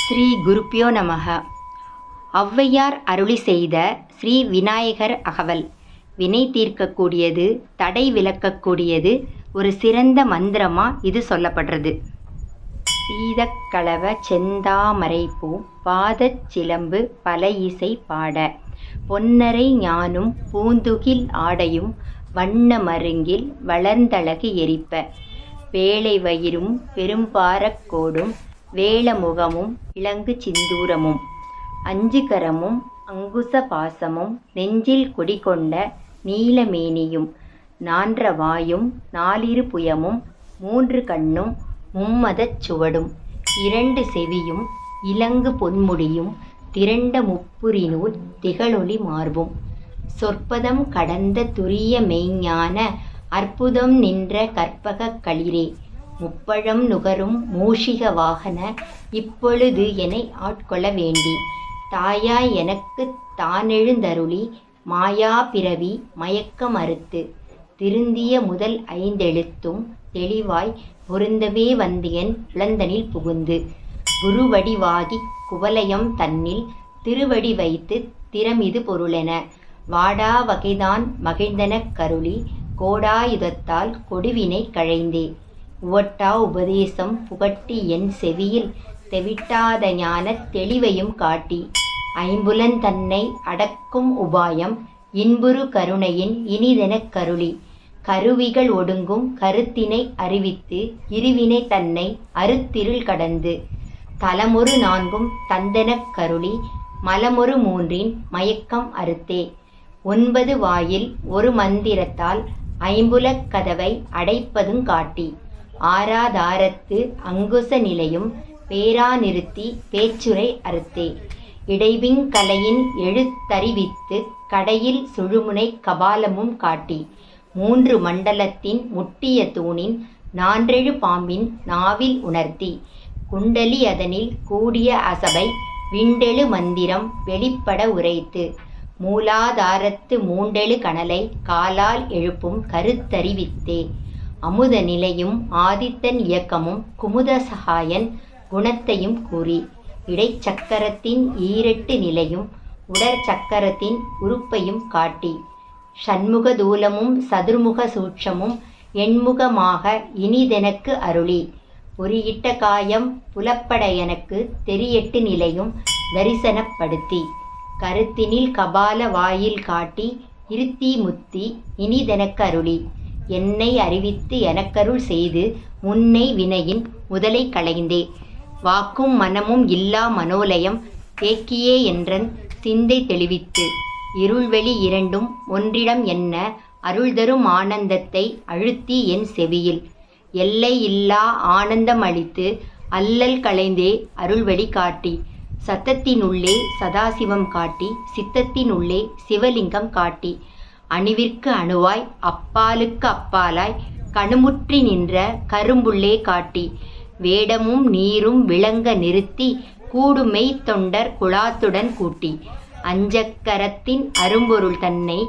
ஸ்ரீ குருப்பியோ நமக. ஔவையார் அருளி செய்த ஸ்ரீ விநாயகர் அகவல். வினை தீர்க்கக்கூடியது, தடை விலக்கக்கூடியது, ஒரு சிறந்த மந்திரமா இது சொல்லப்படுறது. சீதக்களவ செந்தாமரைப்பூ பாதச் சிலம்பு பல இசை பாட, பொன்னரை ஞானும் பூந்துகில் ஆடையும் வண்ண மருங்கில் வளர்ந்தழகு எரிப்ப, பேழை வயிறும் பெரும்பாரக் கோடும் வேழமுகமும் இலங்கு சிந்தூரமும், அஞ்சுகரமும் அங்குச பாசமும் நெஞ்சில் குடிகொண்ட நீலமேனியும், நான்ற வாயும் நாலிரு புயமும் மூன்று கண்ணும் மும்மதச் சுவடும், இரண்டு செவியும் இலங்கு பொன்முடியும் திரண்ட முப்புரிநூல் திகழொளி மார்பும், சொற்பதம் கடந்த துரிய மெய்ஞான அற்புதம் நின்ற கற்பகக் களிரே, முப்பழம் நுகரும் மூஷிக வாகன இப்பொழுது எனை ஆட்கொள்ள வேண்டி, தாயாய் எனக்குத் தானெழுந்தருளி மாயா பிறவி மயக்க மறுத்து, திருந்திய முதல் ஐந்தெழுத்தும் தெளிவாய் பொருந்தவே வந்து என் இளந்தனில் புகுந்து, குருவடிவாகிக் குவலயம் தன்னில் திருவடி வைத்து திறமிது பொருளென, வாடா வகைதான் மகிழ்ந்தனக் கருளி கோடாயுதத்தால் கொடுவினை கழைந்தே, உவட்டா உபதேசம் புகட்டி என் செவியில் தெவிட்டாத ஞானத் தெளிவையும் காட்டி, ஐம்புலன் தன்னை அடக்கும் உபாயம் இன்புறு கருணையின் இனிதெனக் கருளி, கருவிகள் ஒடுங்கும் கருத்தினை அறிவித்து இருவினை தன்னை அறுத்திருள் கடந்து, தலமொரு நான்கும் தந்தெனக் கருளி மலமொரு மூன்றின் மயக்கம் அறுத்தே, 9 வாயில் ஒரு மந்திரத்தால் ஐம்புலக் கதவை அடைப்பதுங் காட்டி, ஆராதாரத்து அங்குச நிலையும் பேரா நிறுத்தி பேச்சுரை அறுத்தே, இடைவிங் கலையின் எழுத்தறிவித்து கடையில் சுழுமுனை கபாலமும் காட்டி, 3 மண்டலத்தின் முட்டிய தூணின் நான்றெழு பாம்பின் நாவில் உணர்த்தி, குண்டலி அதனில் கூடிய அசபை விண்டெழு மந்திரம் வெளிப்பட உரைத்து, மூலாதாரத்து மூண்டெழு கனலை காலால் எழுப்பும் கருத்தறிவித்தே, அமுத நிலையும் ஆதித்தன் இயக்கமும் குமுத சகாயன் குணத்தையும் கூறி, இடைச்சக்கரத்தின் ஈரெட்டு நிலையும் உடற்சக்கரத்தின் உறுப்பையும் காட்டி, ஷண்முக தூலமும் சதுர்முக சூட்சமும் எண்முகமாக இனிதெனக்கு அருளி, பொறியிட்ட காயம் புலப்பட எனக்கு தெரியெட்டு நிலையும் தரிசனப்படுத்தி, கருத்தினில் கபால வாயில் காட்டி இருத்தி முத்தி இனிதெனக்கு அருளி, என்னை அறிவித்து எனக்கருள் செய்து முன்னை வினையின் முதலை களைந்தே, வாக்கும் மனமும் இல்லா மனோலயம் தேக்கியே என்றன் சிந்தை தெளிவித்து, இருள்வெளி இரண்டும் ஒன்றிடம் என்ன அருள்தரும் ஆனந்தத்தை அழுத்தி என் செவியில், எல்லை இல்லா ஆனந்தம் அளித்து அல்லல் களைந்தே அருள்வெளி காட்டி, சத்தத்தினுள்ளே சதாசிவம் காட்டி சித்தத்தினுள்ளே சிவலிங்கம் காட்டி, அணுவிற்கு அணுவாய் அப்பாலுக்கு அப்பாலாய் கணுமுற்றி நின்ற கரும்புள்ளே காட்டி, வேடமும் நீரும் விளங்க நிறுத்தி கூடுமெய் தொண்டர் குழாத்துடன் கூட்டி, அஞ்சக்கரத்தின் அரும்பொருள் தன்னை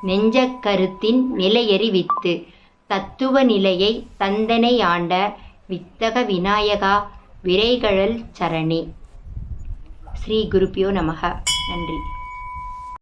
நெஞ்சக்கருத்தின் நிலையறிவித்து, தத்துவ நிலையை தந்தனை ஆண்ட வித்தக விநாயகா விரைகழல் சரணே. ஸ்ரீ குருப்பியோ நமக. நன்றி.